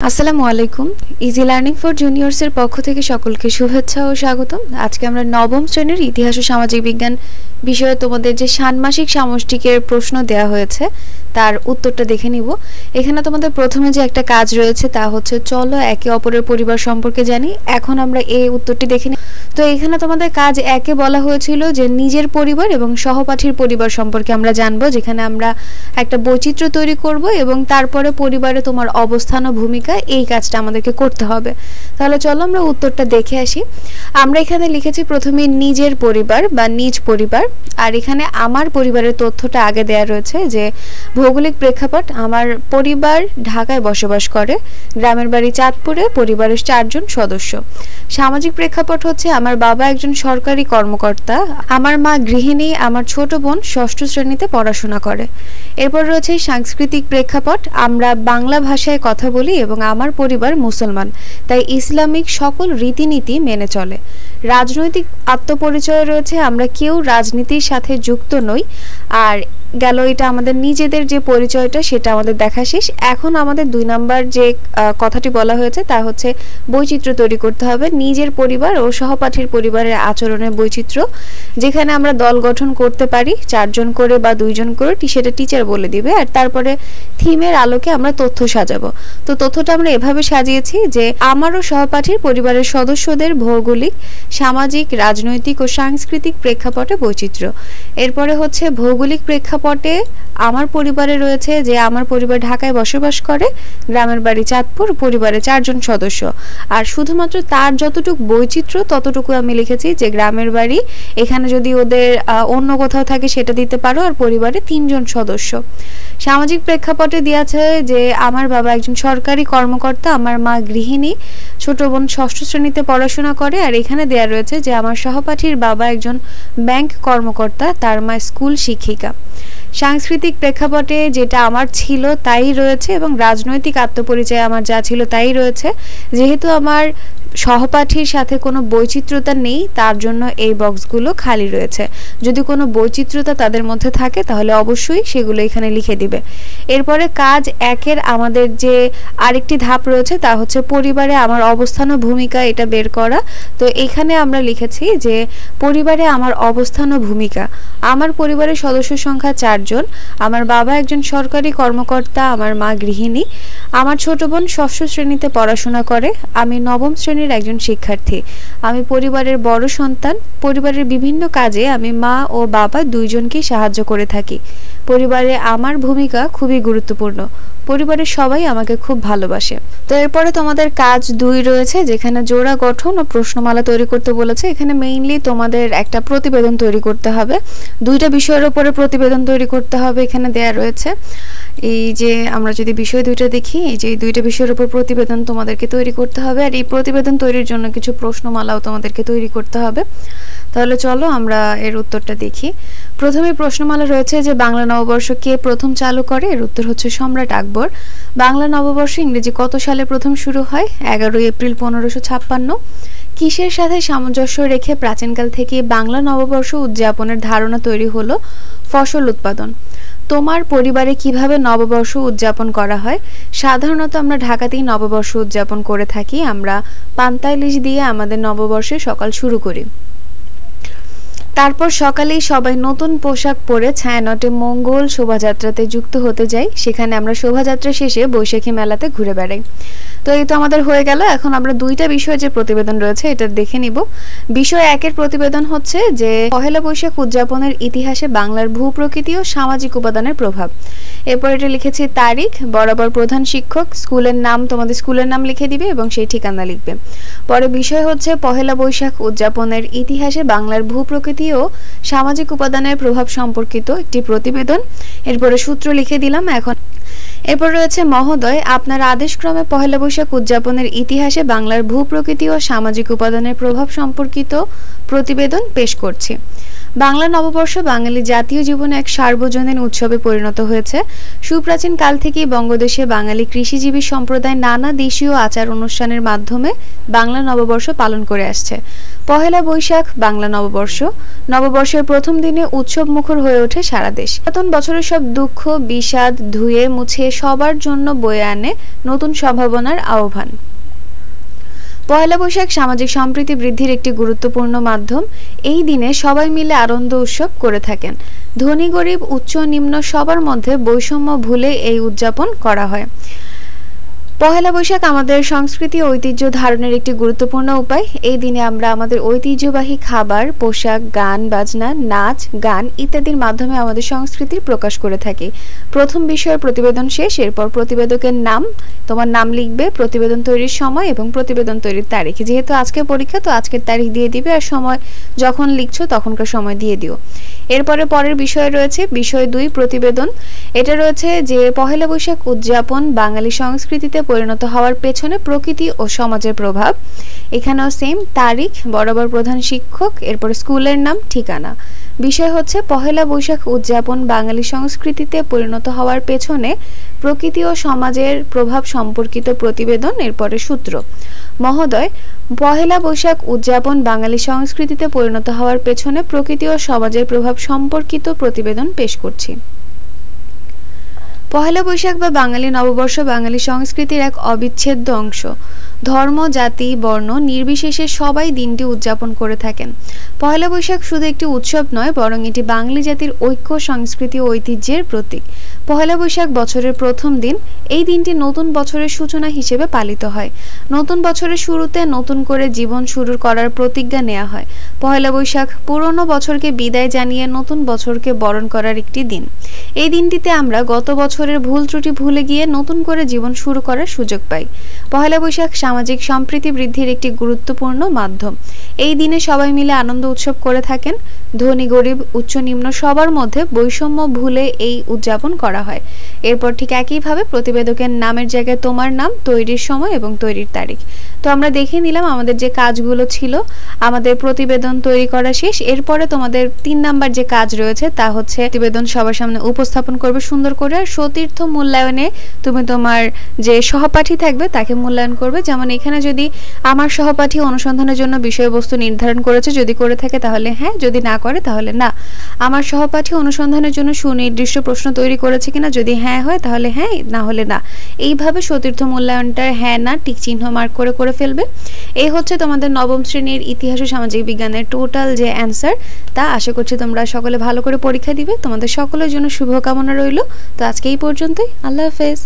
আসসালামু আলাইকুম। Easy learning for জুনিয়র্সের পক্ষ থেকে সকলকে শুভেচ্ছা ও স্বাগতম। আজকে আমরা নবম শ্রেণীর ইতিহাস ও সামাজিক বিজ্ঞান বিষয়ে তোমাদের যে ষান্মাসিক সামষ্টিকের প্রশ্ন দেওয়া হয়েছে তার উত্তরটা দেখে নিব। এখানে তোমাদের প্রথমে যে একটা কাজ রয়েছে তা হচ্ছে চলো একে অপরের পরিবার সম্পর্কে জানি। এখন আমরা এই উত্তরটি দেখে নিই। তো এখানে তোমাদের কাজ একে বলা হয়েছিল যে নিজের পরিবার এবং সহপাঠীর পরিবার সম্পর্কে আমরা জানবো, যেখানে আমরা একটা বৈচিত্র্য তৈরি করব এবং তারপরে পরিবারে তোমার অবস্থান ও ভূমিকা, এই কাজটা আমাদেরকে করতে হবে। তাহলে চলো আমরা উত্তরটা দেখে আসি। আমরা এখানে লিখেছি প্রথমে নিজের পরিবার বা নিজ পরিবার, আর এখানে আমার পরিবারের তথ্যটা আগে দেয়া রয়েছে যে ভৌগোলিক প্রেক্ষাপট, আমার পরিবার ঢাকায় বসবাস করে, গ্রামের বাড়ি চাঁদপুরে, পরিবারের 4 জন সদস্য। সামাজিক প্রেক্ষাপট হচ্ছে আমার বাবা একজন সরকারি কর্মকর্তা, আমার মা গৃহিণী, আমার ছোট বোন 6ষ্ঠ শ্রেণীতে পড়াশোনা করে। এরপর রয়েছে সাংস্কৃতিক প্রেক্ষাপট, আমরা বাংলা ভাষায় কথা বলি এবং আমার পরিবার মুসলমান, তাই ইসলামিক সকল রীতিনীতি মেনে চলে। রাজনৈতিক আত্মপরিচয় রয়েছে, আমরা কেউ রাজনীতির সাথে যুক্ত নই। আর গেল এটা আমাদের নিজেদের যে পরিচয়টা, সেটা আমাদের দেখা শেষ। এখন আমাদের 2 নাম্বার যে কথাটি বলা হয়েছে তা হচ্ছে বৈচিত্র্য তৈরি করতে হবে, নিজের পরিবার ও সহপাঠীর পরিবারের আচরণের বৈচিত্র্য, যেখানে আমরা দল গঠন করতে পারি 4 জন করে বা 2 জন করে, সেটা টিচার বলে দিবে। আর তারপরে থিমের আলোকে আমরা তথ্য সাজাবো। তো তথ্যটা আমরা এভাবে সাজিয়েছি যে আমার ও সহপাঠীর পরিবারের সদস্যদের ভৌগোলিক, সামাজিক, রাজনৈতিক ও সাংস্কৃতিক প্রেক্ষাপটে বৈচিত্র্য। এরপরে হচ্ছে ভৌগোলিক প্রেক্ষাপটে আমার পরিবারে রয়েছে যে আমার পরিবার ঢাকায় বসবাস করে, গ্রামের বাড়ি চাঁদপুর, পরিবারে 4 জন সদস্য। আর শুধুমাত্র তার যতটুকু বৈচিত্র্য ততটুকু আমি লিখেছি যে গ্রামের বাড়ি, এখানে যদি ওদের অন্য কোথাও থাকে সেটা দিতে পারো, আর পরিবারে 3 জন সদস্য। সামাজিক প্রেক্ষাপটে দিয়েছে যে আমার বাবা একজন সরকারি কর্মকর্তা, আমার মা গৃহিণী, ছোট বোন 6ষ্ঠ শ্রেণীতে পড়াশোনা করে। আর এখানে দেয়া রয়েছে যে আমার সহপাঠীর বাবা একজন ব্যাংক কর্মকর্তা, তার মা স্কুল শিক্ষিকা। সাংস্কৃতিক প্রেক্ষাপটে যেটা আমার ছিল তাই রয়েছে এবং রাজনৈতিক আত্মপরিচয় আমার যা ছিল তাই রয়েছে। যেহেতু আমার সহপাঠীর সাথে কোনো বৈচিত্র্যতা নেই, তার জন্য এই বক্সগুলো খালি রয়েছে। যদি কোনো বৈচিত্র্যতা তাদের মধ্যে থাকে তাহলে অবশ্যই সেগুলো এখানে লিখে দিবে। এরপরে কাজ 1-এর আমাদের যে আরেকটি ধাপ রয়েছে তা হচ্ছে পরিবারে আমার অবস্থান ও ভূমিকা, এটা বের করা। তো এখানে আমরা লিখেছি যে পরিবারে আমার অবস্থান ও ভূমিকা, আমার পরিবারের সদস্য সংখ্যা 4 জন, আমার বাবা একজন সরকারি কর্মকর্তা, আমার মা গৃহিণী, আমার ছোট বোন 6ষ্ঠ শ্রেণীতে পড়াশোনা করে, আমি 9ম শ্রেণীর একজন শিক্ষার্থী, আমি পরিবারের বড় সন্তান, পরিবারের বিভিন্ন কাজে আমি মা ও বাবা 2 জনকেই সাহায্য করে থাকি, পরিবারে আমার ভূমিকা খুবই গুরুত্বপূর্ণ, পরিবারের সবাই আমাকে খুব ভালোবাসে। তো এরপরে তোমাদের কাজ 2 রয়েছে, যেখানে জোড়া গঠন ও প্রশ্নমালা তৈরি করতে বলেছে। এখানে মেইনলি তোমাদের একটা প্রতিবেদন তৈরি করতে হবে, 2টা বিষয়ের উপরে প্রতিবেদন তৈরি করতে হবে। এখানে দেয়া রয়েছে এই যে আমরা যদি বিষয় 2টা দেখি, এই যে 2টা বিষয়ের উপর প্রতিবেদন তোমাদেরকে তৈরি করতে হবে, আর এই প্রতিবেদন তৈরির জন্য কিছু প্রশ্নমালাও তোমাদেরকে তৈরি করতে হবে। তাহলে চলো আমরা এর উত্তরটা দেখি। প্রথমে প্রশ্নমালা রয়েছে যে বাংলা নববর্ষ কে প্রথম চালু করে, এর উত্তর হচ্ছে সম্রাট আকবর। বাংলা নববর্ষ ইংরেজি কত সালে প্রথম শুরু হয়, 11 এপ্রিল 1556। কিসের সাথে সামঞ্জস্য রেখে প্রাচীনকাল থেকে বাংলা নববর্ষ উদযাপনের ধারণা তৈরি হলো, ফসল উৎপাদন। তোমার পরিবারে কিভাবে নববর্ষ উদযাপন করা হয়, সাধারণত আমরা ঢাকাতেই নববর্ষ উদযাপন করে থাকি, আমরা পান্তা ইলিশ দিয়ে আমাদের নববর্ষের সকাল শুরু করি। তারপর সকালেই সবাই নতুন পোশাক পরে ছায়ানটে মঙ্গল শোভাযাত্রাতে যুক্ত হতে যাই, সেখানে আমরা শোভাযাত্রা শেষে বৈশাখী মেলাতে ঘুরে বেড়াই। তো এই তো আমাদের হয়ে গেল। এখন আমরা 2টা বিষয়ে যে প্রতিবেদন রয়েছে এটা দেখে নিব। বিষয় 1-এর প্রতিবেদন হচ্ছে যে পহেলা বৈশাখ উদযাপনের ইতিহাসে বাংলার ভূপ্রকৃতি ও সামাজিক উপাদানের প্রভাব। এরপর এটা লিখেছি তারিখ, বরাবর প্রধান শিক্ষক, স্কুলের নাম, তোমাদের স্কুলের নাম লিখে দিবে এবং সেই ঠিকানা লিখবে। পরে বিষয় হচ্ছে পহেলা বৈশাখ উদযাপনের ইতিহাসে বাংলার ভূপ্রকৃতি ও সামাজিক উপাদানের প্রভাব সম্পর্কিত একটি প্রতিবেদন। এরপরে সূত্র লিখে দিলাম। এখন এরপর রয়েছে মহোদয়, আপনার আদেশক্রমে পহেলা বৈশাখ উদযাপনের ইতিহাসে বাংলার ভূপ্রকৃতি ও সামাজিক উপাদানের প্রভাব সম্পর্কিত প্রতিবেদন পেশ করছি। বাংলা নববর্ষ বাঙালি জাতীয় জীবনে এক সার্বজনীন উৎসবে পরিণত হয়েছে। সুপ্রাচীন কাল থেকেই বঙ্গদেশে বাঙালি কৃষিজীবী সম্প্রদায় নানা দেশীয় আচার অনুষ্ঠানের মাধ্যমে বাংলা নববর্ষ পালন করে আসছে। পহেলা বৈশাখ বাংলা নববর্ষ। নববর্ষের প্রথম দিনে উৎসব মুখর হয়ে ওঠে সারা দেশ। নতুন বছরের সব দুঃখ বিষাদ ধুয়ে মুছে সবার জন্য বয়ে আনে নতুন সম্ভাবনার আহ্বান। পয়লা বৈশাখ সামাজিক সম্প্রীতি বৃদ্ধির একটি গুরুত্বপূর্ণ মাধ্যম। এই দিনে সবাই মিলে আনন্দ উৎসব করে থাকেন। ধনী গরিব উচ্চ নিম্ন সবার মধ্যে বৈষম্য ভুলে এই উদযাপন করা হয়। পহেলা বৈশাখ আমাদের সংস্কৃতি ও ঐতিহ্য ধারণের একটি গুরুত্বপূর্ণ উপায়। এই দিনে আমরা আমাদের ঐতিহ্যবাহী খাবার, পোশাক, গান বাজনা, নাচ, গান ইত্যাদির মাধ্যমে আমাদের সংস্কৃতির প্রকাশ করে থাকি। প্রথম বিষয়ের প্রতিবেদন শেষ। এরপর প্রতিবেদকের নাম, তোমার নাম লিখবে, প্রতিবেদন তৈরির সময় এবং প্রতিবেদন তৈরির তারিখ। যেহেতু আজকে পরীক্ষা, তো আজকের তারিখ দিয়ে দিবে আর সময় যখন লিখছো তখনকার সময় দিয়ে দিও। এরপরে পরের বিষয় রয়েছে বিষয় 2 প্রতিবেদন। এটা রয়েছে যে পহেলা বৈশাখ উদযাপন বাঙালি সংস্কৃতিতে পরিণত হওয়ার পেছনে প্রকৃতি ও সমাজের প্রভাব। এখানেও সেম তারিখ, বরাবর প্রধান শিক্ষক, এরপর স্কুলের নাম, ঠিকানা। বিষয় হচ্ছে পহেলা বৈশাখ উদযাপন বাঙালি সংস্কৃতিতে পরিণত হওয়ার পেছনে প্রকৃতি ও সমাজের প্রভাব সম্পর্কিত প্রতিবেদন। এরপরে সূত্র। মহোদয়, পহেলা বৈশাখ উদযাপন বাঙালি সংস্কৃতিতে পরিণত হওয়ার পেছনে প্রকৃতি ও সমাজের প্রভাব সম্পর্কিত প্রতিবেদন পেশ করছি। পহেলা বৈশাখ বা বাঙালি নববর্ষ বাঙালি সংস্কৃতির এক অবিচ্ছেদ্য অংশ। ধর্ম, জাতি, বর্ণ নির্বিশেষে সবাই দিনটি উদযাপন করে থাকেন। পহেলা বৈশাখ শুধু একটি উৎসব নয়, বরং এটি বাঙালি জাতির ঐক্য, সংস্কৃতি ও ঐতিহ্যের প্রতীক। পহেলা বৈশাখ বছরের প্রথম দিন। এই দিনটি নতুন বছরের সূচনা হিসেবে পালিত হয়। নতুন বছরের শুরুতে নতুন করে জীবন শুরু করার প্রতিজ্ঞা নেওয়া হয়। পহেলা বৈশাখ পুরনো বছরকে বিদায় জানিয়ে নতুন বছরকে বরণ করার একটি দিন। এই দিনটিতে আমরা গত বছরের ভুল ত্রুটি ভুলে গিয়ে নতুন করে জীবন শুরু করার সুযোগ পাই। পহেলা বৈশাখ সামাজিক সম্প্রীতি বৃদ্ধির একটি গুরুত্বপূর্ণ মাধ্যম। এই দিনে সবাই মিলে আনন্দ উৎসব করে থাকেন। ধনী গরিব উচ্চ নিম্ন সবার মধ্যে বৈষম্য ভুলে এই উদযাপন করা হয়। এরপর ঠিক একইভাবে প্রতিবেদকের নামের জায়গায় তোমার নাম, তৈরির সময় এবং তৈরির তারিখ। তো আমরা দেখে নিলাম আমাদের যে কাজগুলো ছিল। আমাদের প্রতিবেদন তৈরি করা শেষ। এরপরে তোমাদের 3 নাম্বার যে কাজ রয়েছে তা হচ্ছে প্রতিবেদন সবার সামনে উপস্থাপন করবে সুন্দর করে। আর সতীর্থ মূল্যায়নে তুমি তোমার যে সহপাঠী থাকবে তাকে মূল্যায়ন করবে। যেমন এখানে যদি আমার সহপাঠী অনুসন্ধানের জন্য বিষয়বস্তু নির্ধারণ করেছে, যদি করে থাকে তাহলে হ্যাঁ, যদি না করে তাহলে না। আমার সহপাঠী অনুসন্ধানের জন্য সুনির্দিষ্ট প্রশ্ন তৈরি করেছে কিনা, যদি হ্যাঁ হয় তাহলে হ্যাঁ, না হলে না। এইভাবে সতীর্থ মূল্যায়নটার হ্যাঁ না টিক চিহ্ন মার্ক করে করে ফেলবে। এই হচ্ছে তোমাদের নবম শ্রেণীর ইতিহাস ও সামাজিক বিজ্ঞানের টোটাল যে অ্যান্সার, তা আশা করছি তোমরা সকলে ভালো করে পরীক্ষা দিবে। তোমাদের সকলের জন্য শুভকামনা রইল। তো আজকে এই পর্যন্তই। আল্লাহ হাফেজ।